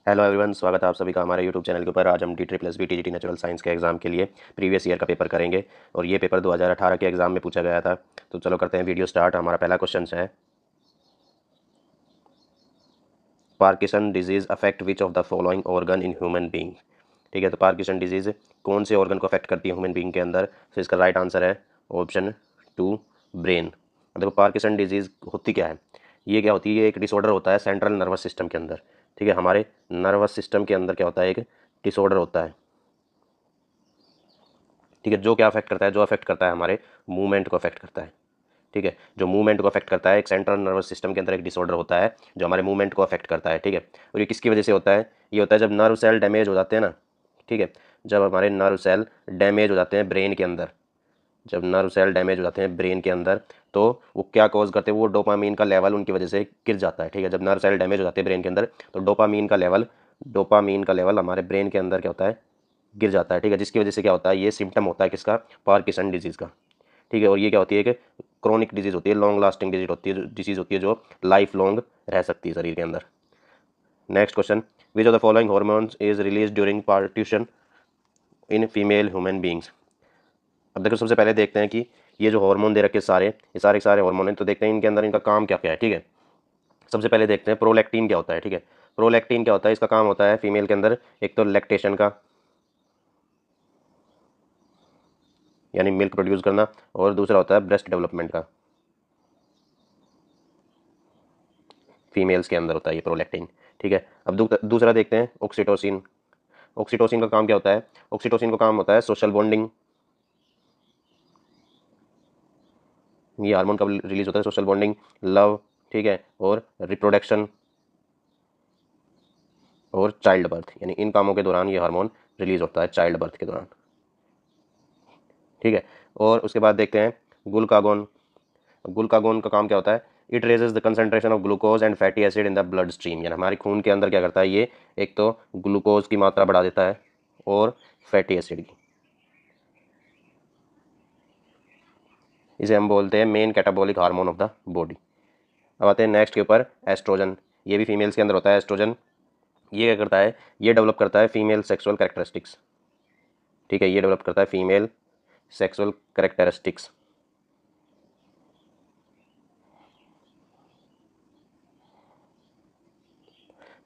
Hello everyone, स्वागत है आप सभी का हमारे यूट्यूब चैनल के ऊपर। आज हम DTRPLS टीजीटी नेचुरल साइंस के एग्ज़ाम के लिए प्रीवियस ईयर का पेपर करेंगे और ये पेपर 2018 के एग्ज़ाम में पूछा गया था। तो चलो करते हैं वीडियो स्टार्ट। हमारा पहला क्वेश्चन है, Parkinson disease affect which of the following organ in human being. ठीक है, तो पार्किंसन डिजीज़ कौन से ऑर्गन को अफेक्ट करती है ह्यूमन बींग के अंदर। तो इसका राइट आंसर है ऑप्शन 2, ब्रेन। देखो पार्किंसन डिजीज़ होती क्या है, ये क्या होती है, ये एक डिसऑर्डर होता है सेंट्रल नर्वस सिस्टम के अंदर। ठीक है, हमारे नर्वस सिस्टम के अंदर क्या होता है, एक डिसऑर्डर होता है। ठीक है, जो क्या अफेक्ट करता है, जो अफेक्ट करता है हमारे मूवमेंट को अफेक्ट करता है। ठीक है, जो मूवमेंट को अफेक्ट करता है, एक सेंट्रल नर्वस सिस्टम के अंदर एक डिसऑर्डर होता है जो हमारे मूवमेंट को अफेक्ट करता है। ठीक है, और ये किसकी वजह से होता है, ये होता है जब नर्व सेल डैमेज हो जाते हैं ना। ठीक है, जब हमारे नर्व सेल डैमेज हो जाते हैं ब्रेन के अंदर, जब नर्व सेल डैमेज हो जाते हैं ब्रेन के अंदर, तो वो क्या कॉज करते हैं, वो डोपामीन का लेवल उनकी वजह से गिर जाता है। ठीक है, जब नर्व सेल डैमेज हो जाते हैं ब्रेन के अंदर, तो डोपामीन का लेवल हमारे ब्रेन के अंदर क्या होता है, गिर जाता है। ठीक है, जिसकी वजह से क्या होता है, ये सिम्टम होता है किसका, पार्किंसन डिजीज़ का। ठीक है, और ये क्या होती है कि क्रोनिक डिजीज़ होती है, लॉन्ग लास्टिंग डिजीज़ होती है जो लाइफ लॉन्ग रह सकती है शरीर के अंदर। Next question, which of the following hormones is release during parturition in female human beings. अब देखो सबसे पहले देखते हैं कि ये जो हार्मोन दे रखे सारे, ये सारे सारे हार्मोन हैं, तो देखते हैं इनके अंदर इनका काम क्या क्या है। ठीक है, सबसे पहले देखते हैं प्रोलैक्टिन क्या होता है। ठीक है, प्रोलैक्टिन क्या होता है, इसका काम होता है फीमेल के अंदर एक तो लैक्टेशन का, यानी मिल्क प्रोड्यूस करना, और दूसरा होता है ब्रेस्ट डेवलपमेंट का। फीमेल्स के अंदर होता है ये प्रोलैक्टिन। ठीक है, अब दूसरा देखते हैं ऑक्सीटोसिन। ऑक्सीटोसिन का काम क्या होता है, ऑक्सीटोसिन का काम होता है सोशल बॉन्डिंग। ये हार्मोन कब रिलीज होता है, सोशल बॉन्डिंग, लव, ठीक है, और रिप्रोडक्शन और चाइल्ड बर्थ, यानी इन कामों के दौरान ये हार्मोन रिलीज होता है, चाइल्ड बर्थ के दौरान। ठीक है, और उसके बाद देखते हैं ग्लूकागोन। ग्लूकागोन का काम क्या होता है, it raises the concentration of glucose and fatty acid in the blood stream, यानी हमारे खून के अंदर क्या करता है ये, एक तो ग्लूकोज की मात्रा बढ़ा देता है और फैटी एसिड की। इसे हम बोलते हैं main catabolic hormone of the body. अब आते हैं नेक्स्ट के ऊपर, एस्ट्रोजन। ये भी फीमेल्स के अंदर होता है एस्ट्रोजन। ये क्या करता है, ये डेवलप करता है फीमेल सेक्सुअल कैरेक्टरिस्टिक्स। ठीक है, ये डेवलप करता है फीमेल सेक्सुअल कैरेक्टरिस्टिक्स।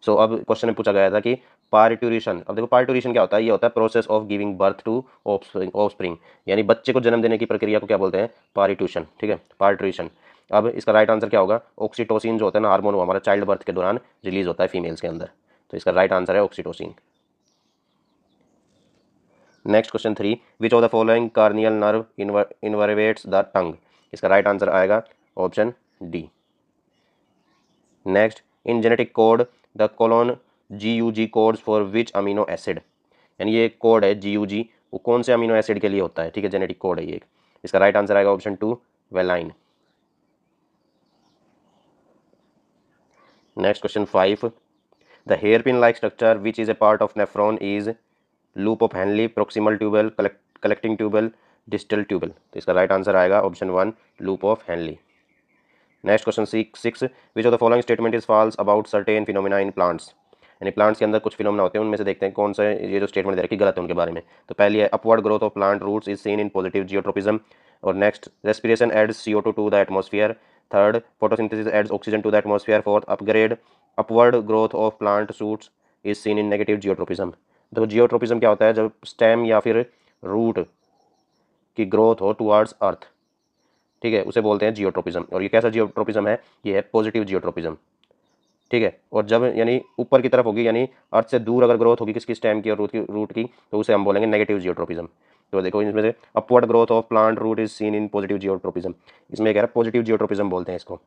अब क्वेश्चन में पूछा गया था कि पार्टूरेशन। अब देखो पार्टूरेशन क्या होता है, ये होता है process of giving birth to offspring, यानी बच्चे को जन्म देने की प्रक्रिया को क्या बोलते हैं, पार्टूरेशन। ठीक है, पार्टूरेशन। अब इसका राइट आंसर क्या होगा, ऑक्सीटोसिन जो होता है ना हार्मोन, वो हमारा चाइल्ड बर्थ के दौरान रिलीज होता है फीमेल्स के अंदर, तो इसका राइट आंसर है oxytocin. Next question 3, which of the following cranial nerve innervates the tongue. इसका राइट आंसर आएगा option D. Next, in genetic code the codon GUG codes for which amino acid, यानी ये code है GUG, वो कौन से amino acid के लिए होता है। ठीक है, जेनेटिक कोड है ये। इसका राइट आंसर आएगा ऑप्शन 2, वेलाइन। Next question 5, the hairpin like structure which is a part of nephron is loop of Henle, proximal tubule, collecting tubule, distal tubule. तो इसका राइट आंसर आएगा option 1, loop of Henle. Next question 6, which of the following statement is false about certain phenomena in plants, यानी plants के अंदर कुछ phenomena होते हैं, उनमें से देखते हैं कौन सा ये जो स्टेटमेंट दे रखी गलत है उनके बारे में। तो पहली है upward growth of plant roots is seen in positive geotropism, और next respiration adds CO2 to the atmosphere, third photosynthesis adds oxygen to the atmosphere, fourth upgrade upward growth of plant shoots is seen in negative geotropism. तो geotropism क्या होता है, जब stem या फिर root की growth हो टुवर्ड्स अर्थ, ठीक है, उसे बोलते हैं जियोट्रोपिज्म। और ये कैसा जियोट्रोपिज्म है, ये है पॉजिटिव जियोट्रोपिज्म। ठीक है, और जब यानी ऊपर की तरफ होगी, यानी अर्थ से दूर अगर ग्रोथ होगी किसकी, स्टेम की और रूट की, तो उसे हम बोलेंगे नेगेटिव जियोट्रोपिज्म। तो देखो इसमें से upward growth of plant root is seen in positive geotropism, इसमें कह रहा है पॉजिटिव जियोट्रोपिज्म बोलते हैं इसको।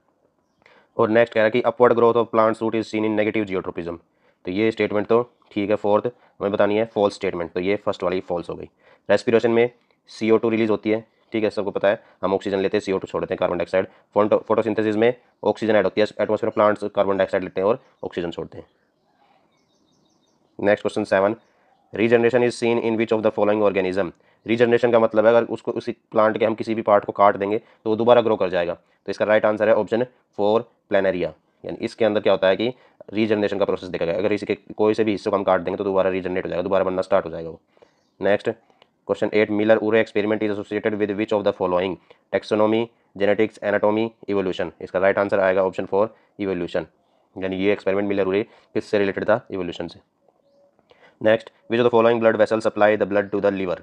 और नेक्स्ट कह रहा है कि upward growth of plant root is seen in negative geotropism. तो ये स्टेटमेंट तो ठीक है, फोर्थ हमें बतानी है फॉल्स स्टेटमेंट, तो ये फर्स्ट वाली फॉल्स हो गई। रेस्पिरेशन में CO2 रिलीज होती है, ठीक है, सबको पता है, हम ऑक्सीजन लेते हैं, CO2 छोड़ते हैं, कार्बन डाइऑक्साइड। फोटोसिंथेसिस में ऑक्सीजन ऐड होती है एटमॉस्फेयर, प्लांट्स कार्बन डाइऑक्साइड लेते हैं और ऑक्सीजन छोड़ते हैं। Next question 7, regeneration is seen in which of the following organism. Regeneration का मतलब है अगर उसको उसी प्लांट के हम किसी भी पार्ट को काट देंगे तो वो दोबारा ग्रो कर जाएगा, तो इसका राइट आंसर है ऑप्शन 4, प्लेनेरिया। यानी इसके अंदर क्या होता है कि रीजनरेशन का प्रोसेस देखा गया, अगर इसी के कोई से भी हिस्से को हम काट देंगे तो दोबारा रीजनरेट हो जाएगा, दोबारा बनना स्टार्ट हो जाएगा वो। नेक्स्ट क्वेश्चन 8, मिलर उरे experiment is associated with which of the following, taxonomy, genetics, anatomy, evolution. इसका राइट आंसर आएगा ऑप्शन 4 इवोल्यूशन, यानी ये एक्सपेरिमेंट मिलर उरे किससे रिलेटेड था, इवोल्यूशन से। Next, which of the following blood vessel supply the blood to the liver,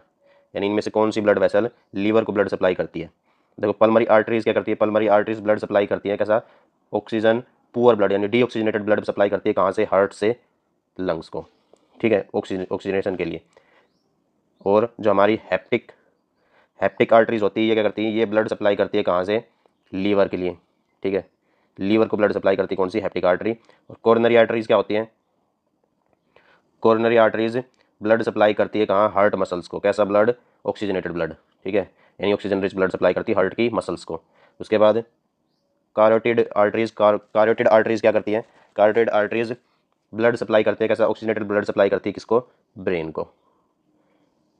यानी इनमें से कौन सी ब्लड वेसल लीवर को ब्लड सप्लाई करती है। देखो पल्मरी आर्टरीज क्या करती है, पल्मरी आर्टरीज ब्लड सप्लाई करती है कैसा, ऑक्सीजन पुअर ब्लड यानी डीऑक्सीजनेटेड ब्लड सप्लाई करती है, कहाँ से, हार्ट से लंग्स को, ठीक है, ऑक्सीजनेशन के लिए। और जो हमारी हेप्टिक आर्टरीज होती है ये क्या करती है, ये ब्लड सप्लाई करती है कहाँ से, लीवर के लिए, ठीक है, लीवर को ब्लड सप्लाई करती है कौन सी, हेप्टिक आर्टरी। और कोरोनरी आर्टरीज क्या होती हैं, कोरोनरी आर्टरीज ब्लड सप्लाई करती है कहाँ, हार्ट मसल्स को, कैसा ब्लड, ऑक्सीजनेटेड ब्लड, ठीक है, यानी ऑक्सीजन रिच ब्लड सप्लाई करती है हार्ट की मसल्स को। उसके बाद कारोटिड आर्टरीज क्या करती है, कारोटिड आर्टरीज ब्लड सप्लाई करती है कैसा, ऑक्सीजनेटेड ब्लड सप्लाई करती है किसको, ब्रेन को।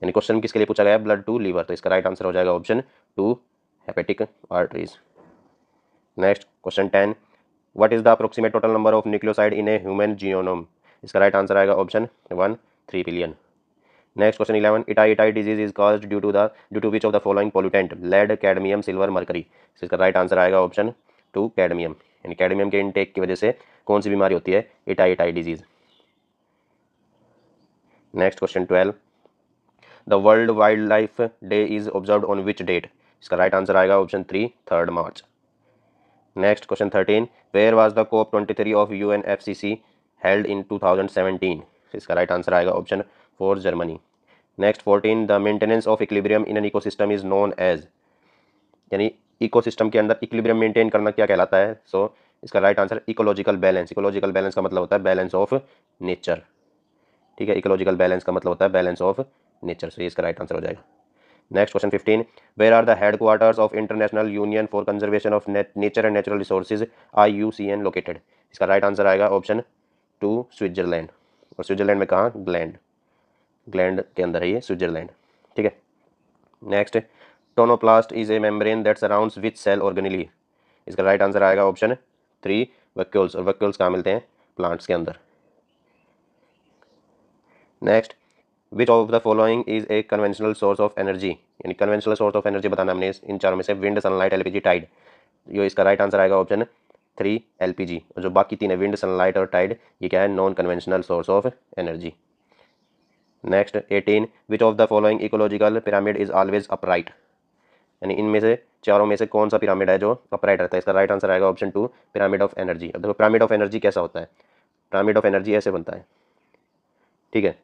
यानी क्वेश्चन किसके लिए पूछा गया है, ब्लड टू लीवर, तो इसका राइट आंसर हो जाएगा option 2 hepatic arteries. Next question 10, what is the approximate total number of nucleoside in a human genome. इसका राइट आंसर आएगा option 1 3 billion. Next question 11, Itai disease is caused due to which of the following pollutant, lead, cadmium, silver, mercury. इसका right answer आएगा option 2 cadmium, यानी cadmium के intake की वजह से कौन सी बीमारी होती है, Itai disease. Next question 12, the world wildlife day is observed on which date. इसका राइट आंसर आएगा option 3 3 March. Next question 13, where was the COP 23 of UNFCCC held in 2017। इसका राइट आंसर आएगा option 4 Germany. Next 14, the maintenance of equilibrium in an ecosystem is known as, यानी ecosystem के अंदर equilibrium maintain करना क्या कहलाता है, सो इसका right answer ecological balance. Ecological balance का मतलब होता है बैलेंस ऑफ नेचर, ठीक है, इकोलॉजिकल बैलेंस का मतलब होता है बैलेंस ऑफ नेचर, सो ये इसका राइट आंसर हो जाएगा। Next question 15, where are the headquarters of international union for conservation of nature and natural resources IUCN located. इसका राइट आंसर आएगा ऑप्शन 2 स्विट्जरलैंड, और स्विट्जरलैंड में कहाँ, ग्लैंड के अंदर है ये स्विट्जरलैंड, ठीक है। Next, tonoplast is a membrane that surrounds which cell organelle. इसका राइट आंसर आएगा ऑप्शन 3 वैक्यूल्स, और वैक्यूल्स कहाँ मिलते हैं, प्लांट्स के अंदर। Next, which of the following is a conventional source of energy, यानी कन्वेंशनल सोर्स ऑफ एनर्जी बताना हमने इन चारों में से, विंड, सनलाइट, LPG, टाइड। ये इसका राइट आंसर आएगा ऑप्शन 3 LPG, और जो बाकी तीन है विंड, सनलाइट और टाइड, ये क्या है, non conventional source of energy. Next 18, which of the following ecological pyramid is always upright, यानी इनमें से चारों में से कौन सा पिरामिड है जो अपराइट रहता है। इसका राइट आंसर आएगा ऑप्शन 2 पिरामिड ऑफ एनर्जी। अब देखो पिरामिड ऑफ एनर्जी कैसा होता है, पिरामिड ऑफ एनर्जी ऐसे बनता है, ठीक है।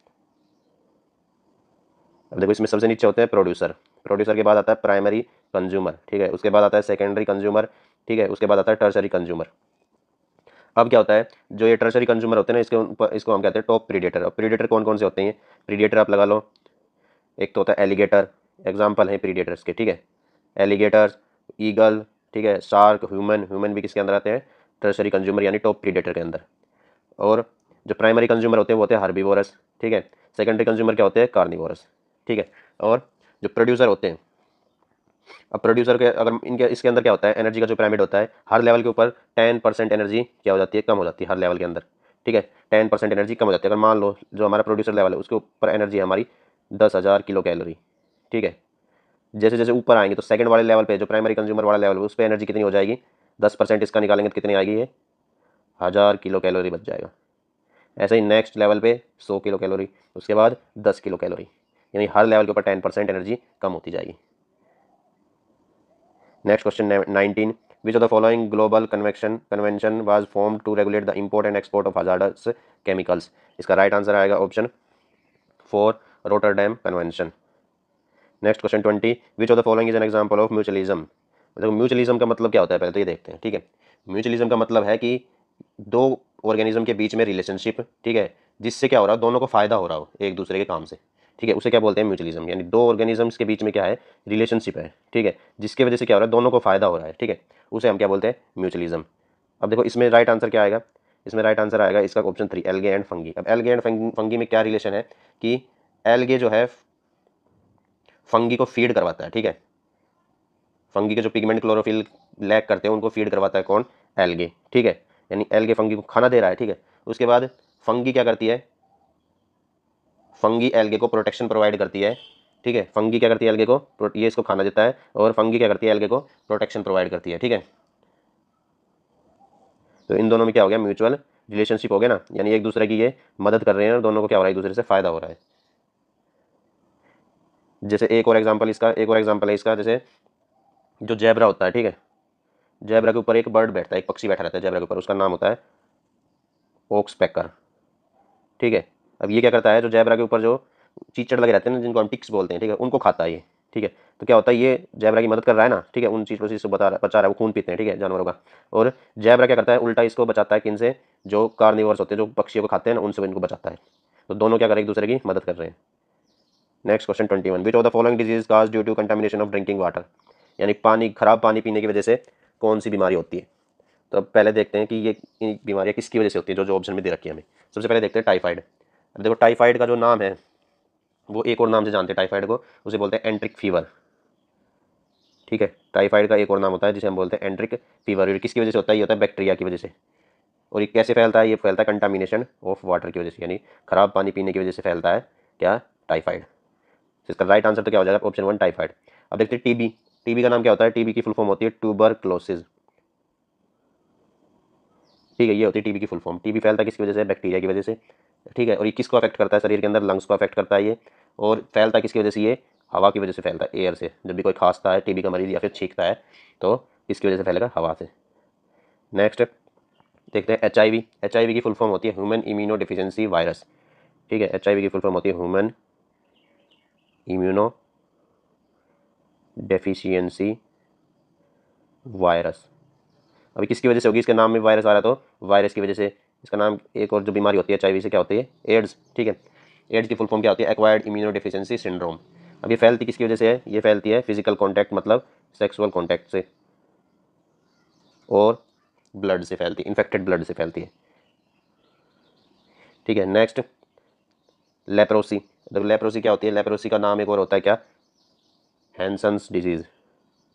अब देखो इसमें सबसे नीचे होते हैं प्रोड्यूसर, प्रोड्यूसर के बाद आता है प्राइमरी कंज्यूमर, ठीक है, उसके बाद आता है सेकेंडरी कंज्यूमर, ठीक है, उसके बाद आता है टर्शरी कंज्यूमर। अब क्या होता है, जो ये टर्शरी कंज्यूमर होते हैं ना, इसके ऊपर इसको हम कहते हैं टॉप प्रीडेटर। अब प्रीडेटर कौन कौन से होते हैं, प्रीडेटर आप लगा लो, एक तो होता है एलिगेटर, एग्जाम्पल है प्रीडेटर्स के, ठीक है, एलिगेटर्स, ईगल, ठीक है, शार्क, ह्यूमन भी किसके अंदर आते हैं, टर्शरी कंज्यूमर यानी टॉप प्रीडेटर के अंदर। और जो प्राइमरी कंज्यूमर होते हैं वो होते हैं हर्बीवोरस, ठीक है, सेकेंडरी कंज्यूमर क्या होते हैं, कार्निवोरस, ठीक है। और जो प्रोड्यूसर होते हैं, अब प्रोड्यूसर के अगर इनके इसके अंदर क्या होता है, एनर्जी का जो पिरामिड होता है, हर लेवल के ऊपर 10% एनर्जी क्या हो जाती है, कम हो जाती है हर लेवल के अंदर, ठीक है, 10% एनर्जी कम हो जाती है। अगर मान लो जो हमारा प्रोड्यूसर लेवल है उसके ऊपर एनर्जी है हमारी 10,000 किलो कैलोरी, ठीक है, जैसे जैसे ऊपर आएंगे तो सेकंड वाले लेवल पे जो प्राइमरी कंज्यूमर वाला लेवल है उस पर एनर्जी कितनी हो जाएगी, 10% इसका निकालेंगे तो कितनी आएगी, ये 1000 किलो कैलोरी बच जाएगा। ऐसे ही नेक्स्ट लेवल पे 100 किलो कैलोरी, उसके बाद 10 किलो कैलोरी, यानी हर लेवल के ऊपर 10% एनर्जी कम होती जाएगी। Next question 19, which of the following global convention was form to regulate the import and export of hazardous chemicals. इसका राइट आंसर आएगा option 4 Rotterdam convention. Next question 20, which of the following is an example of mutualism. देखो mutualism का मतलब क्या होता है पहले तो ये देखते हैं, ठीक है। म्यूचुअलिज्म का मतलब है कि दो ऑर्गेनिज्म के बीच में रिलेशनशिप, ठीक है, जिससे क्या हो रहा है, दोनों को फायदा हो रहा हो एक दूसरे के काम से, ठीक है, उसे क्या बोलते हैं म्यूचुअलिज्म। यानी दो ऑर्गेनिजम्स के बीच में क्या है, रिलेशनशिप है, ठीक है, जिसकी वजह से क्या हो रहा है, दोनों को फायदा हो रहा है, ठीक है, उसे हम क्या बोलते हैं, म्यूचुअलिज्म। अब देखो इसमें राइट आंसर क्या आएगा, इसमें राइट आंसर आएगा इसका ऑप्शन 3 एल्गे एंड फंगी। अब एल्गे एंड फंगी में क्या रिलेशन है कि एल्गे जो है फंगी को फीड करवाता है, ठीक है, फंगी के जो पिगमेंट क्लोरोफिल लैक करते हैं उनको फीड करवाता है कौन, एल्गे, ठीक है। यानी एल्गे फंगी को खाना दे रहा है, ठीक है। उसके बाद फंगी क्या करती है, फंगी एल्गे को प्रोटेक्शन प्रोवाइड करती है, ठीक है। फंगी क्या करती है एल्गे को, ये इसको खाना देता है, और फंगी क्या करती है एल्गे को प्रोटेक्शन प्रोवाइड करती है, ठीक है। तो इन दोनों में क्या हो गया, म्यूचुअल रिलेशनशिप हो गया ना, यानी एक दूसरे की ये मदद कर रहे हैं और दोनों को क्या हो रहा है, एक दूसरे से फायदा हो रहा है। जैसे एक और एग्जांपल है इसका, जैसे जो जेब्रा होता है, ठीक है। जेब्रा के ऊपर एक बर्ड बैठता है, एक पक्षी बैठा रहता है जेब्रा के ऊपर, उसका नाम होता है ओक्स पैकर, ठीक है। अब ये क्या करता है, जो जेब्रा के ऊपर जो चीचड़ लगे रहते हैं ना, जिनको हम टिक्स बोलते हैं, ठीक है, उनको खाता है ये, ठीक है। तो क्या होता है, ये जेब्रा की मदद कर रहा है ना, ठीक है, उन चीज़ों से बचा रहा है, वो खून पीते हैं, ठीक है, जानवरों का। और जेब्रा क्या करता है, उल्टा इसको बचाता है, किन से, जो कार्निवर्स होते हैं, जो पक्षियों को खाते हैं ना, उनसे इनको बचाता है। तो दोनों क्या कर रहे हैं, एक दूसरे की मदद कर रहे हैं। Next question 21, which of the following disease cause due to contamination of drinking water, यानी पानी, खराब पानी पीने की वजह से कौन सी बीमारी होती है। तो अब पहले देखते हैं कि ये बीमारियाँ किसकी वजह से होती है, जो जो ऑप्शन में दे रखी है हमें। सबसे पहले देखते हैं टाइफाइड। अब देखो टाइफाइड का जो नाम है वो एक और नाम से जानते हैं टाइफाइड को, उसे बोलते हैं एंट्रिक फीवर, ठीक है। टाइफाइड का एक और नाम होता है जिसे हम बोलते हैं एंट्रिक फीवर। ये किसकी वजह से होता है, ये होता है बैक्टीरिया की वजह से। और ये कैसे फैलता है, ये फैलता है कंटामिनेशन ऑफ वाटर की वजह से, यानी खराब पानी पीने की वजह से फैलता है क्या, टाइफाइड। इसका राइट आंसर तो क्या हो जाएगा, ऑप्शन 1 टाइफाइड। अब देखते हैं टीबी। टीबी का नाम क्या होता है, टीबी की फुल फॉर्म होती है ट्यूबरक्लोसिस, ठीक है। ये होती है टीबी की फुल फॉर्म। टीबी फैलता है किसकी वजह से, बैक्टीरिया की वजह से, ठीक है। और ये किसको अफेक्ट करता है, शरीर के अंदर लंग्स को अफेक्ट करता है ये। और फैलता किसकी वजह से, ये हवा की वजह से फैलता है, एयर से। जब भी कोई खांसता है टीबी का मरीज या फिर छींकता है तो किसकी वजह से फैलेगा, हवा से। नेक्स्ट देखते हैं एचआईवी। एचआईवी की फुल फॉर्म होती है ह्यूमन इम्यूनो डिफिशियंसी वायरस, ठीक है। एचआईवी की फुल फॉर्म होती है ह्यूमन इम्यूनो डेफिशिएंसी वायरस। अभी किसकी वजह से होगी, इसके नाम में वायरस आ रहा है तो वायरस की वजह से। इसका नाम, एक और जो बीमारी होती है एचआईवी से क्या होती है, एड्स, ठीक है। एड्स की फुल फॉर्म क्या होती है, एक्वायर्ड इम्यूनो डिफिशियंसी सिंड्रोम। अब ये फैलती किसकी वजह से है, ये फैलती है फिजिकल कॉन्टैक्ट, मतलब सेक्सुअल कॉन्टैक्ट से, और ब्लड से फैलती है, इन्फेक्टेड ब्लड से फैलती है, ठीक है। Next leprosy. तो लेप्रोसी क्या होती है, लेप्रोसी का नाम एक और होता है क्या, हैंसन्स डिजीज,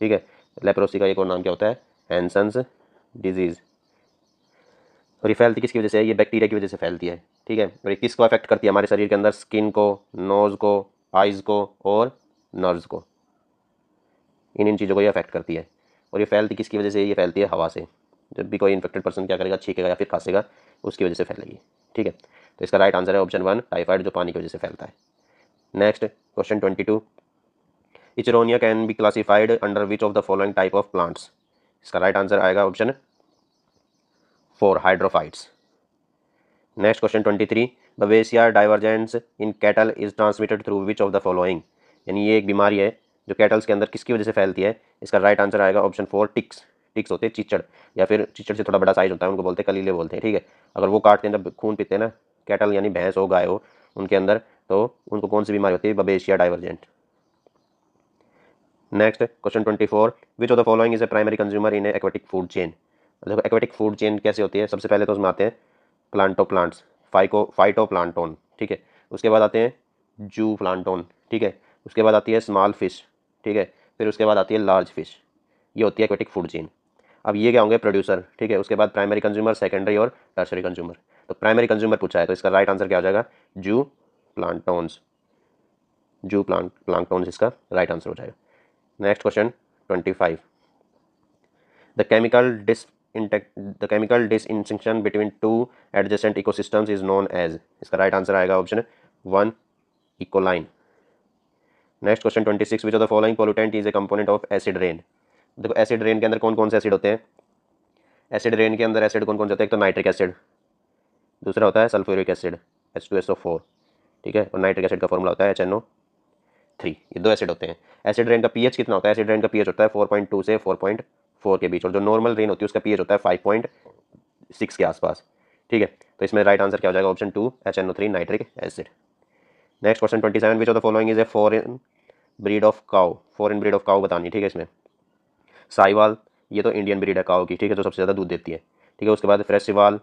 ठीक है। लेप्रोसी का एक और नाम क्या होता है, हैंसन्स डिजीज। और ये फैलती किसकी वजह से है, ये बैक्टीरिया की वजह से फैलती है, ठीक है। और ये किसको अफेक्ट करती है, हमारे शरीर के अंदर स्किन को, नोज़ को, आइज़ को और नर्व्स को, इन चीज़ों को ये अफेक्ट करती है। और ये फैलती किसकी वजह से, ये फैलती है हवा से। जब भी कोई इन्फेक्टेड पर्सन क्या करेगा, छींकेगा या फिर खांसेगा, उसकी वजह से फैलेगी, ठीक है। तो इसका राइट आंसर है ऑप्शन 1 टाइफाइड, जो पानी की वजह से फैलता है। Next question 22, eichhornia can be classified under which of the following type of plants. इसका राइट आंसर आएगा option 4 hydrophytes. Next question 23, babesia divergens in cattle is transmitted through which of the following, यानी ये एक बीमारी है जो kettles के अंदर किसकी वजह से फैलती है। इसका राइट आंसर आएगा ऑप्शन 4 टिक्स। टिक्स होते हैं चीचड़, या फिर चीचड़ से थोड़ा बड़ा साइज होता है, उनको बोलते हैं कलीले बोलते हैं, ठीक है। अगर वो काटते हैं, जब खून पीते हैं ना कैटल, यानी भैंस हो गाय हो उनके अंदर, तो उनको कौन सी बीमारी होती है, babesia divergent. Next question 24, which of the following is a primary consumer in aquatic food chain. देखो एक्वेटिक फूड चेन कैसे होती है, सबसे पहले तो उसमें आते हैं प्लांटो प्लांट्स, फाइटो प्लांटोन, ठीक है। उसके बाद आते हैं जू प्लांटोन, ठीक है। उसके बाद आती है स्मॉल फिश, ठीक है। फिर उसके बाद आती है लार्ज फिश। ये होती है एक्वेटिक फूड चेन। अब ये क्या होंगे, प्रोड्यूसर, ठीक है। उसके बाद प्राइमरी कंज्यूमर, सेकेंडरी और टर्शरी कंज्यूमर। तो प्राइमरी कंज्यूमर पूछा है, तो इसका राइट आंसर क्या हो जाएगा, जू प्लांटोन्स। जू प्लांटोन्स इसका राइट आंसर हो जाएगा। Next question 25, the chemical distinction between two adjacent ecosystems is known as. इसका राइट आंसर आएगा option 1 ecoline. Next question 26, which of the following pollutant is a component of acid rain. देखो acid rain के अंदर कौन कौन से acid होते हैं, एसिड रेन के अंदर एसिड कौन कौन से होते हैं, एक तो नाइट्रिक एसिड, दूसरा होता है सल्फ्यूरिक एसिड H2SO4, ठीक है। और नाइट्रिक एसिड का फॉर्मूला होता है HNO3। ये दो एसिड होते हैं। एसिड रेन का पीएच कितना होता है, एसिड रेन का पीएच होता है 4.2 से 4.4 के बीच, और जो नॉर्मल रेन होती है उसका पीएच होता है 5.6 के आसपास, ठीक है। तो इसमें राइट आंसर क्या हो जाएगा, option 2 HNO3 nitric acid. Next question 27, which of the following is a foreign breed of cow. Foreign breed of cow बतानी, ठीक है। इसमें साहिवाल, ये तो इंडियन ब्रीड है काउ की, ठीक है, जो सबसे ज़्यादा दूध देती है, ठीक है। उसके बाद फ्रेसिवाल,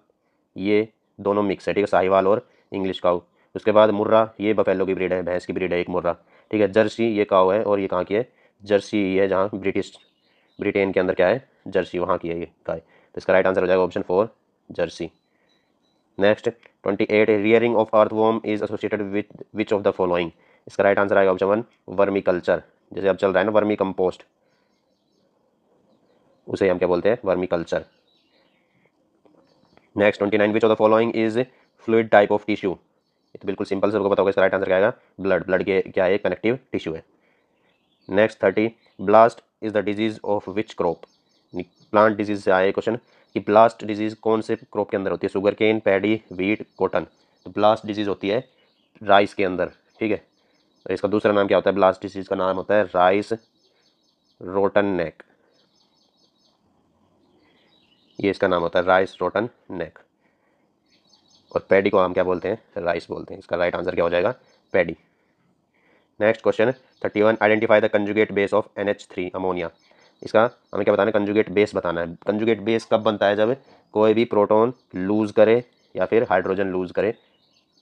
ये दोनों मिक्स है, ठीक है, साहिवाल और इंग्लिश काउ। उसके बाद मुर्रा, ये बफेलो की ब्रीड है, भैंस की ब्रीड है एक मुर्रा, ठीक है। जर्सी, ये काउ है, और ये कहाँ की है, जर्सी है, जहाँ ब्रिटेन के अंदर क्या है, जर्सी, वहाँ की है ये गाय। तो इसका राइट आंसर हो जाएगा option 4 Jersey. Next 28 rearing of earthworm is associated with which of the following. इसका राइट आंसर आएगा ऑप्शन 1 वर्मी कल्चर। जैसे अब चल रहा है ना वर्मी कंपोस्ट, उसे हम क्या बोलते हैं, vermi culture. Next 29 which of the following is fluid type of tissue. ये तो बिल्कुल सिंपल, सबको पता होगा। इसका राइट आंसर क्या आएगा, ब्लड। ब्लड के क्या है, कनेक्टिव टिश्यू है। Next 30 blast is the disease of which crop. Plant disease से आया क्वेश्चन कि ब्लास्ट डिजीज कौन से क्रॉप के अंदर होती है, sugarcane, paddy, wheat, cotton. तो ब्लास्ट डिजीज होती है राइस के अंदर, ठीक है। तो इसका दूसरा नाम क्या होता है, ब्लास्ट डिजीज का नाम होता है राइस रोटन नेक। ये इसका नाम होता है राइस रोटन नेक। और पैडी को हम क्या बोलते हैं, राइस बोलते हैं। इसका राइट आंसर क्या हो जाएगा, paddy. Next question 31 identify the conjugate base of NH3 ammonia. इसका हमें क्या बताना है, कंजुगेट बेस बताना है। कंजुगेट बेस कब बनता है, जब कोई भी प्रोटॉन लूज करे या फिर हाइड्रोजन लूज करे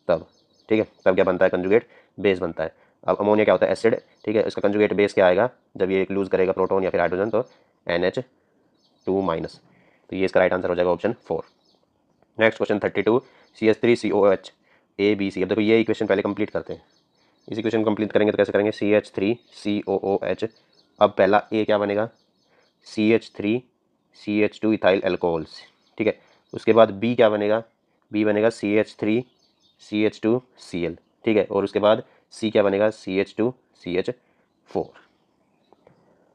तब, ठीक है, तब क्या बनता है, कंजुगेट बेस बनता है। अब अमोनिया क्या होता है, एसिड, ठीक है। इसका कंजुगेट बेस क्या आएगा, जब ये एक लूज करेगा प्रोटॉन या फिर हाइड्रोजन, तो NH2-। तो ये इसका राइट आंसर हो जाएगा option 4। Next question 32 CH3COH ABC। अब देखो ये इक्वेशन पहले कंप्लीट करते हैं। इस इक्वेशन कंप्लीट करेंगे तो कैसे करेंगे, CH3COOH। अब पहला ए क्या बनेगा, CH3CH2 इथाइल एल्कोहल्स, ठीक है। उसके बाद बी क्या बनेगा, बी बनेगा CH3CH2Cl, ठीक है। और उसके बाद सी क्या बनेगा, CH2CH4।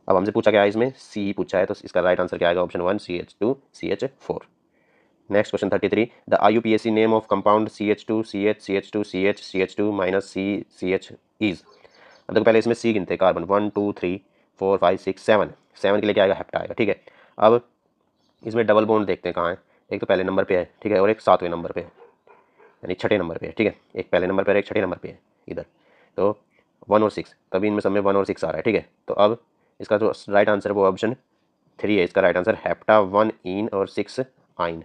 अब हमसे पूछा क्या है, इसमें सी पूछा है, तो इसका राइट आंसर क्या आएगा, option 1 CH2CH4। Next question 33 the IUPAC name of compound CH2CH CH2CH CH2 is. अब देखो पहले इसमें सी गिनते, कार्बन 1 2 3 4 5 6 7, 7 के लिए क्या आएगा, हेप्टा आएगा, ठीक है। अब इसमें डबल बॉन्ड देखते हैं कहाँ है, एक तो पहले नंबर पे है, ठीक है, और एक 7वें नंबर पे है, यानी छठे नंबर पे है, ठीक है। एक पहले नंबर पे है, एक छठे नंबर पे है इधर। तो 1 और 6, तभी इनमें सब में 1 और 6 आ रहा है, ठीक है। तो अब इसका जो राइट आंसर है वो ऑप्शन 3 है। इसका राइट आंसर हेप्टा 1 इन और 6 आइन,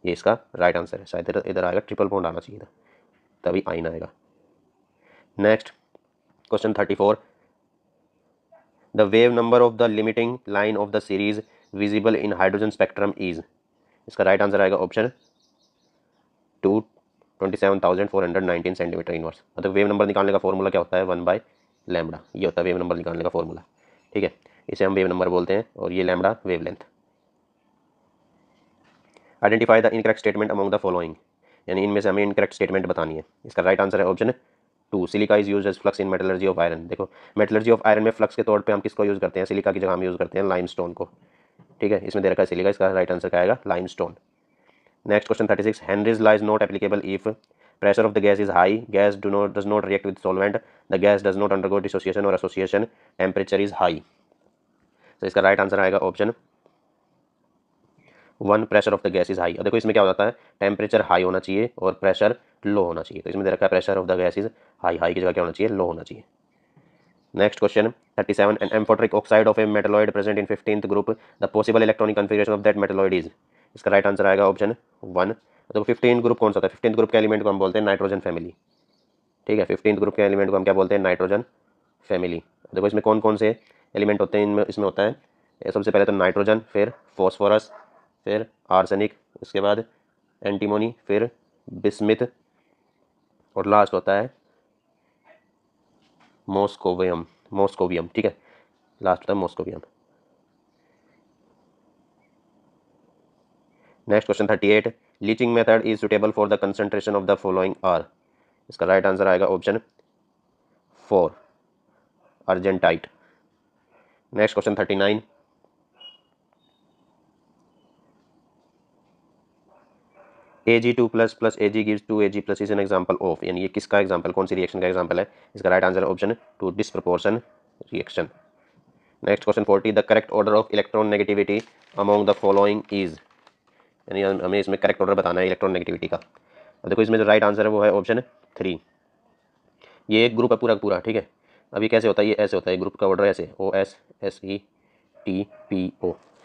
ये इसका राइट आंसर है। शायद इधर इधर आएगा, ट्रिपल बॉन्ड आना चाहिए था, तभी आइन आएगा। Next question 34 the wave number of the limiting line of the series visible in hydrogen spectrum is. इसका राइट आंसर आएगा ऑप्शन 2 27,419 सेंटीमीटर इनवर्स। मतलब वेव नंबर निकालने का फॉर्मूला क्या होता है, 1/λ। ये होता है वेव नंबर निकालने का फॉर्मूला, ठीक है। इसे हम वेव नंबर बोलते हैं, और ये lambda wavelength. Identify the incorrect statement among the following, यानी इनमें से हमें इनकरेक्ट स्टेटमेंट बतानी है। इसका राइट आंसर है option 2 silica is used as flux in metallurgy of iron. देखो मेटलर्जी ऑफ आयरन में फ्लक्स के तौर पे हम किसको यूज़ करते हैं, सिलिका की जगह हम यूज़ करते हैं लाइमस्टोन को, ठीक है। इसमें दे रखा है सिलिका, इसका राइट आंसर क्या आएगा, limestone. Next question 36 Henry's law is not applicable if pressure of the gas is high, gas does not react with solvent, the gas does not undergo dissociation or association, temperature is high। तो इसका right answer आएगा option 1 pressure of the gas is high. अब देखो इसमें क्या हो जाता है, टेम्परेचर हाई होना चाहिए और प्रेशर लो होना चाहिए। तो इसमें दे रखा है pressure of the gas is high, high की जगह क्या होना चाहिए, लो होना चाहिए। Next question 37 an amphoteric oxide of a metalloid present in 15th group, the possible electronic configuration of that metalloid is. इसका राइट आंसर आएगा ऑप्शन 1। तो 15 ग्रुप कौन सा होता है, 15 ग्रुप के एलिमेंट को हम बोलते हैं नाइट्रोजन फैमिली, ठीक है। 15 ग्रुप के एलिमेंट को हम क्या बोलते हैं, नाइट्रोजन फैमिली। देखो इसमें कौन कौन से एलिमेंट होते हैं, इनमें इसमें होता है सबसे पहले तो नाइट्रोजन, फिर फॉस्फोरस, फिर आर्सेनिक, उसके बाद एंटीमोनी, फिर बिस्मिथ, और लास्ट होता है मॉस्कोवियम, ठीक है, लास्ट होता है moscovium. Next question 38 leaching method is suitable for the concentration of the following ore. इसका राइट आंसर आएगा option 4 argentite. Next question 39 Ag2 plus Ag gives 2Ag plus is an example of, यानी ये किसका example, कौन सी reaction का example है। इसका right answer है option 2 disproportion reaction. Next question 40 the correct order of electronegativity among the following is, यानी हमें इसमें करेक्ट ऑर्डर बताना है इलेक्ट्रॉन नेगेटिविटी का। अब देखो इसमें जो राइट आंसर है वो है ऑप्शन 3। ये एक ग्रुप है पूरा पूरा, ठीक है। अब ये कैसे होता है, ये ऐसे होता है, ग्रुप का ऑर्डर ऐसे OSSETPO,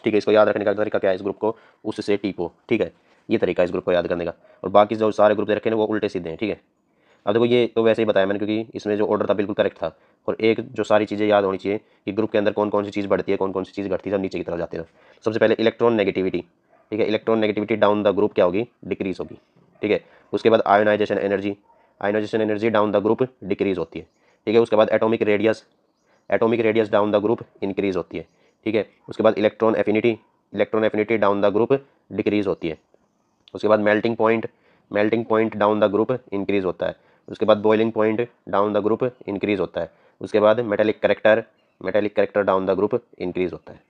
ठीक है। इसको याद रखने का तरीका क्या है, इस ग्रुप को उससे टीपो, ठीक है, ये तरीका है इस ग्रुप को याद करने का। और बाकी जो सारे ग्रुप दे रखे हैं वो उल्टे सीधे हैं, ठीक है। अब देखो ये तो वैसे ही बताया मैंने, क्योंकि इसमें जो ऑर्डर था बिल्कुल करेक्ट था। और एक जो सारी चीज़ें याद होनी चाहिए कि ग्रुप के अंदर कौन कौन सी चीज़ बढ़ती है, कौन कौन सी चीज़ घटती है, सब नीचे की तरफ जाते हैं। सबसे पहले इलेक्ट्रॉन नेगेटिविटी, ठीक है। Electronegativity down the group क्या होगी, डिक्रीज होगी, ठीक है। उसके बाद ionisation energy down the group decrease होती है, ठीक है। उसके बाद atomic radius down the group increase होती है, ठीक है। उसके बाद electron affinity down the group decrease होती है। उसके बाद melting point down the group increase होता है। उसके बाद boiling point down the group increase होता है। उसके बाद metallic character down the group increase होता है,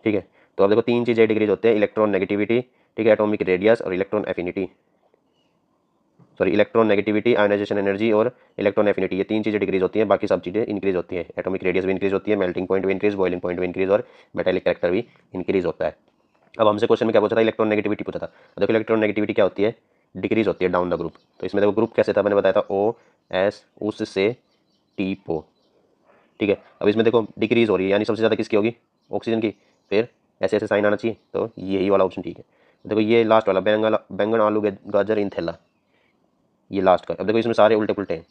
ठीक है। तो अब देखो 3 चीज़ें डिक्रीज होते हैं, इलेक्ट्रॉन नेगेटिविटी, ठीक है, एटॉमिक रेडियस और इलेक्ट्रॉन नेगेटिविटी, आयोनाइजेशन एनर्जी और इलेक्ट्रॉन एफिनिटी, ये 3 चीज़ें डिक्रीज होती हैं, बाकी सब चीज़ें इंक्रीज होती हैं। एटॉमिक रेडियस भी इंक्रीज होती है, मेल्टिंग पॉइंट भी इंक्रीज, बॉइलिंग पॉइंट भी इंक्रीज और मेटेलिक करेक्टर भी इंक्रीज होता है। अब हमसे क्वेश्चन में क्या पूछा था, इलेक्ट्रॉन नेगेटिविटी पूछा था। तो देखो इलेक्ट्रॉन नेगेटिविटी क्या होती है, डिक्रीज होती है डाउन द ग्रुप। तो इसमें देखो ग्रुप कैसे था, मैंने बताया था OS उससे TPO, ठीक है। अब इसमें देखो डिक्रीज हो रही है, यानी सबसे ज़्यादा किसकी होगी, ऑक्सीजन की। फिर ऐसे ऐसे साइन आना चाहिए, तो यही वाला ऑप्शन ठीक है। देखो ये लास्ट वाला बैंगन आलू गाजर इन थैला, ये लास्ट का। अब देखो इसमें सारे उल्टे पुल्टे हैं,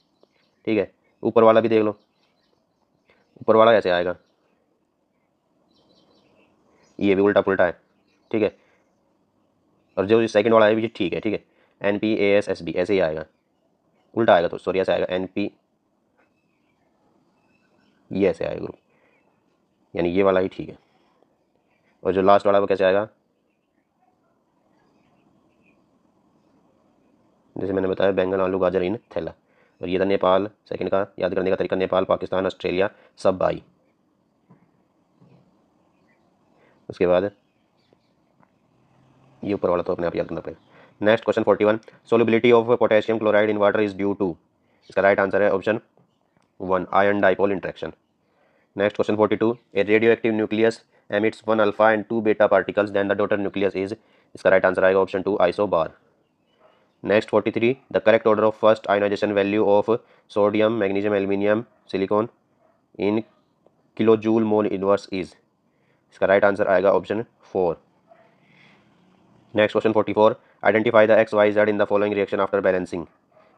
ठीक है। ऊपर वाला भी देख लो, ऊपर वाला ऐसे आएगा, ये भी उल्टा पुल्टा है, ठीक है। और जो सेकंड वाला है भी ठीक है, ठीक है। NPASSD ऐसे ही आएगा, उल्टा आएगा, तो सॉरी ऐसे आएगा NP, ये ऐसे आएगा ग्रुप, यानी ये वाला ही ठीक है। और जो लास्ट वाला वो कैसे आएगा, जैसे मैंने बताया बैंगन आलू गाजर इन थैला। और ये था नेपाल, सेकंड का याद करने का तरीका, नेपाल, पाकिस्तान, ऑस्ट्रेलिया सब आई। उसके बाद ये ऊपर वाला तो अपने आप याद करना पड़ेगा। Next question 41, solubility of potassium chloride in water is due to, इसका राइट आंसर है option 1 ion dipole interaction. Next question 42, a radioactive nucleus emits 1 alpha and 2 beta particles then the daughter nucleus is, इसका right answer आएगा option 2 isobar. Next 43, the correct order of first ionisation value of sodium magnesium aluminium silicon in kilo joule mole inverse is, इसका right answer आएगा option 4। Next question 44, identify the XYZ in the following reaction after balancing,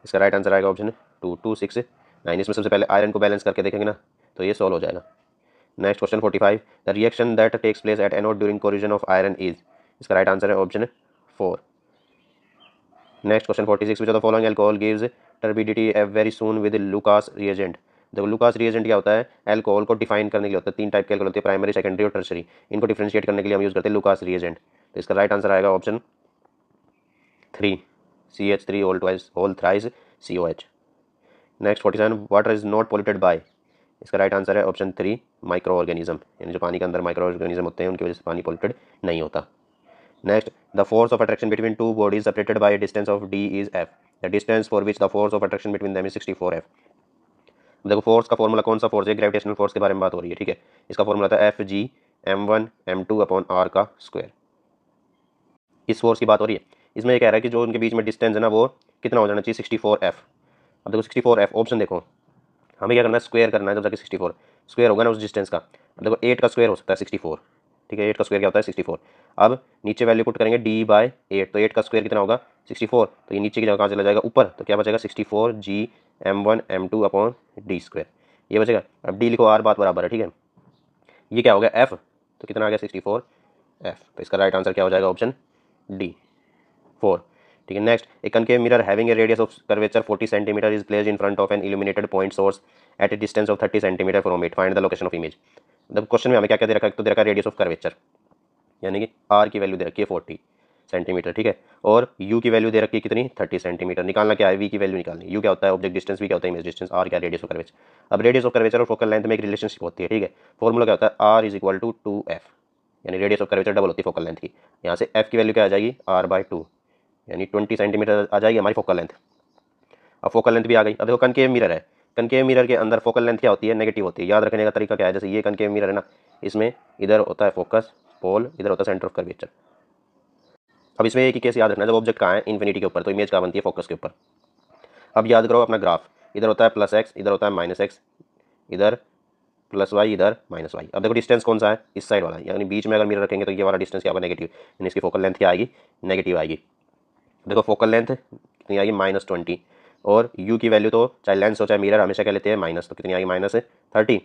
इसका right answer आएगा option 2 2 6 9। इसमें सबसे पहले iron को balance करके देखेंगे ना, तो ये सॉल्व हो जाएगा। Next question 45, the reaction that takes place at anode during corrosion of iron is, इसका राइट आंसर है option 4। Next question 46, which of the following alcohol gives turbidity very soon with Lucas reagent. देखो Lucas reagent क्या होता है, alcohol को define करने के लिए होता है। 3 टाइप के अल्कोहल होते हैं, प्राइमरी, सेकेंडरी और टर्शरी। इनको डिफरेंशिएट करने के लिए हम यूज़ करते हैं लुकास रिएजेंट। तो इसका राइट आंसर आएगा option 3 CH3 whole thrice COH। Next 47, water is not polluted by, इसका राइट आंसर है ऑप्शन 3 माइक्रो ऑर्गेनिज्म, यानी जो पानी के अंदर माइक्रो ऑर्गेनिज्म होते हैं उनकी वजह से पानी पोल्यूटेड नहीं होता। Next, the force of attraction between two bodies separated by a distance of d is f, the distance for which the force of attraction between them is 64 f। देखो force का फॉर्मूला कौन सा force है, gravitational force के बारे में बात हो रही है, ठीक है। इसका फॉर्मूला था FG m1m2/r का स्क्वायर, इस फोर्स की बात हो रही है। इसमें ये कह रहा है कि जो उनके बीच में डिस्टेंस है ना वो कितना हो जाना चाहिए, 64f। अब देखो 64f ऑप्शन देखो, हमें क्या करना है, स्क्वायर करना है, जब जाके 64 स्क्वायर होगा ना उस डिस्टेंस का। अब देखो 8 का स्क्वायर हो सकता है 64, ठीक है। 8 का स्क्वायर क्या होता है 64। अब नीचे वैल्यू पुट करेंगे d/8, तो 8 का स्क्वायर कितना होगा 64, तो ये नीचे की जगह कहाँ चला जाएगा ऊपर, तो क्या बचेगा 64G m1m2/d², ये बचेगा। अब d लिखो, r बात बराबर है, ठीक है। ये क्या हो गया f, तो कितना आ गया 64f, तो इसका राइट आंसर क्या हो जाएगा ऑप्शन D 4, ठीक है। Next, a concave mirror having a radius of curvature 40 centimetre is placed in front of an illuminated point source at a distance of 30 centimetre from it, find the location of image. मतलब question में हमें क्या क्या दे रखा है, तो दे रखा है रेडियस ऑफ कर्वेचर, यानी कि r की वैल्यू दे रखी है 40 सेंटीमीटर, ठीक है। और u की वैल्यू दे रखी है कितनी 30 सेंटीमीटर। निकालना क्या है, v की वैल्यू निकालनी। u क्या होता है ऑब्जेक्ट डिस्टेंस, v क्या होता है इमेज डिस्टेंस, r क्या रेडियस ऑफ कर्वेचर। अब रेडियस ऑफ कर्वेचर और फोकल लेंथ में एक रिलेशनशिप होती है, ठीक है। फॉर्मूला क्या होता है, r is equal to 2f, यानी रेडियस ऑफ कर्वेचर डबल होती है फोकल लेंथ की। यहाँ से f की वैल्यू क्या आ जाएगी r/2, यानी 20 सेंटीमीटर आ जाएगी हमारी फोकल लेंथ। अब फोकल लेंथ भी आ गई। अब देखो कनकेव मिरर है, कनकेव मिरर के अंदर फोकल लेंथ क्या होती है, नेगेटिव होती है। याद रखने का तरीका क्या है, जैसे ये कनकेव मिरर है ना, इसमें इधर होता है फोकस पोल, इधर होता है सेंटर ऑफ कर्वेचर। अब इसमें एक ही केस याद रखना है, जब ऑब्जेक्ट कहाँ है इन्फिनिटी के ऊपर, तो इमेज कहाँ बनती है फोकस के ऊपर। अब याद करो अपना ग्राफ, इधर होता है +x, इधर होता है -x, इधर +y, इधर -y। अब देखो डिस्टेंस कौन सा है, इस साइड वाला, यानी बीच में अगर मिरर रखेंगे तो ये वाला डिस्टेंस क्या होगा नेगेटिव, यानी इसकी फोकल लेंथ क्या आएगी नेगेटिव आएगी। देखो फोकल लेंथ कितनी आएगी -20, और u की वैल्यू तो चाहे लेंस हो चाहे मिरर हमेशा क्या लेते हैं माइनस, तो कितनी आएगी -30।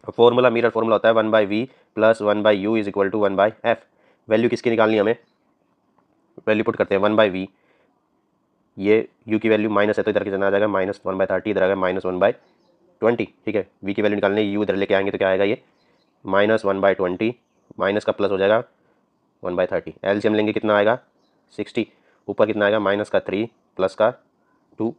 फॉर्मूला मिरर फॉर्मूला होता है 1/v + 1/u = 1/f। वैल्यू किसकी निकालनी है हमें, वैल्यू पुट करते हैं 1/v, ये u की वैल्यू माइनस है तो इधर कितना आ जाएगा -1/30, इधर आएगा -1/20, ठीक है। v की वैल्यू निकालने u इधर लेके आएंगे तो क्या आएगा ये -1/20, माइनस का प्लस हो जाएगा 1/30, एलसीएम लेंगे कितना आएगा 60, ऊपर कितना आएगा -3 प्लस का 2,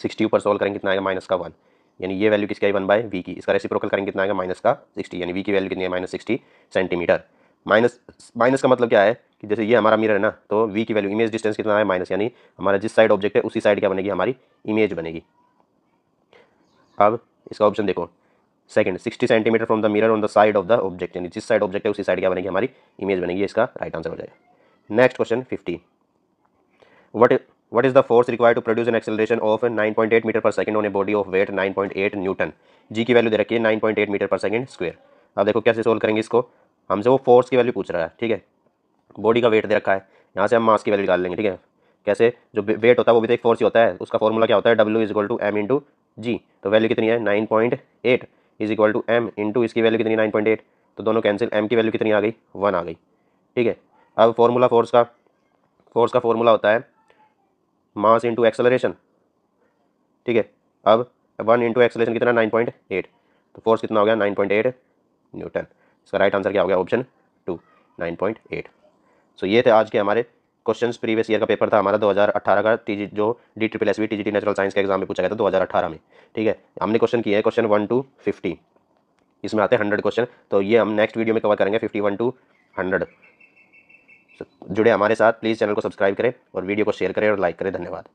60 ऊपर सॉल्व करेंगे कितना आएगा -1, यानी ये वैल्यू किसकी आई 1/v की, इसका रेसिप्रोकल करेंगे कितना आएगा -60, यानी v की वैल्यू कितनी है -60 सेंटीमीटर। माइनस का मतलब क्या है कि जैसे ये हमारा मिरर है ना, तो v की वैल्यू इमेज डिस्टेंस कितना है माइनस, यानी हमारा जिस साइड ऑब्जेक्ट है उसी साइड क्या बनेगी हमारी इमेज बनेगी। अब इसका ऑप्शन देखो second, 60 centimetre from the mirror on the side of the object, यानी जिस साइड ऑब्जेक्ट है उसी साइड क्या बनेगी हमारी इमेज बनेगी, इसका राइट आंसर हो जाएगा। Next question 50, what is the force required to produce an acceleration of 9.8 metre पर second on a body of weight 9.8 Newton, जी की वैल्यू दे रखी है 9.8 मीटर पर सेकंड स्क्वायर। अब देखो कैसे सोल्व करेंगे इसको, हमसे वो फोर्स की वैल्यू पूछ रहा है, ठीक है, बॉडी का वेट दे रखा है, यहाँ से हम मास की वैल्यू निकाल लेंगे, ठीक है। कैसे, जो वेट होता है वो भी तो एक फोर्स ही होता है, उसका फॉर्मूला क्या होता है W = m × g, तो वैल्यू कितनी है 9.8 = m इंटू इसकी वैल्यू कितनी 9.8, तो दोनों कैंसिल, m की वैल्यू कितनी आ गई 1 आ गई, ठीक है। अब फॉर्मूला फोर्स का फॉर्मूला होता है मास इंटू एक्सेलरेशन, ठीक है। अब 1 इंटू एक्सेलरेशन कितना 9.8, तो फोर्स कितना हो गया 9.8 न्यूटन, इसका राइट आंसर क्या हो गया ऑप्शन 2 9.8। सो ये थे आज के हमारे क्वेश्चंस। प्रीवियस ईयर का पेपर था हमारा 2018 का, जो DSSB TGT नेचुरल साइंस के एग्जाम में पूछा गया था 2018 में, ठीक है। हमने क्वेश्चन किए हैं क्वेश्चन 1 to 50, इसमें आते हैं 100 क्वेश्चन, तो ये हम नेक्स्ट वीडियो में कवर करेंगे 51 to 100। जुड़े हमारे साथ, प्लीज़ चैनल को सब्सक्राइब करें और वीडियो को शेयर करें और लाइक करें। धन्यवाद।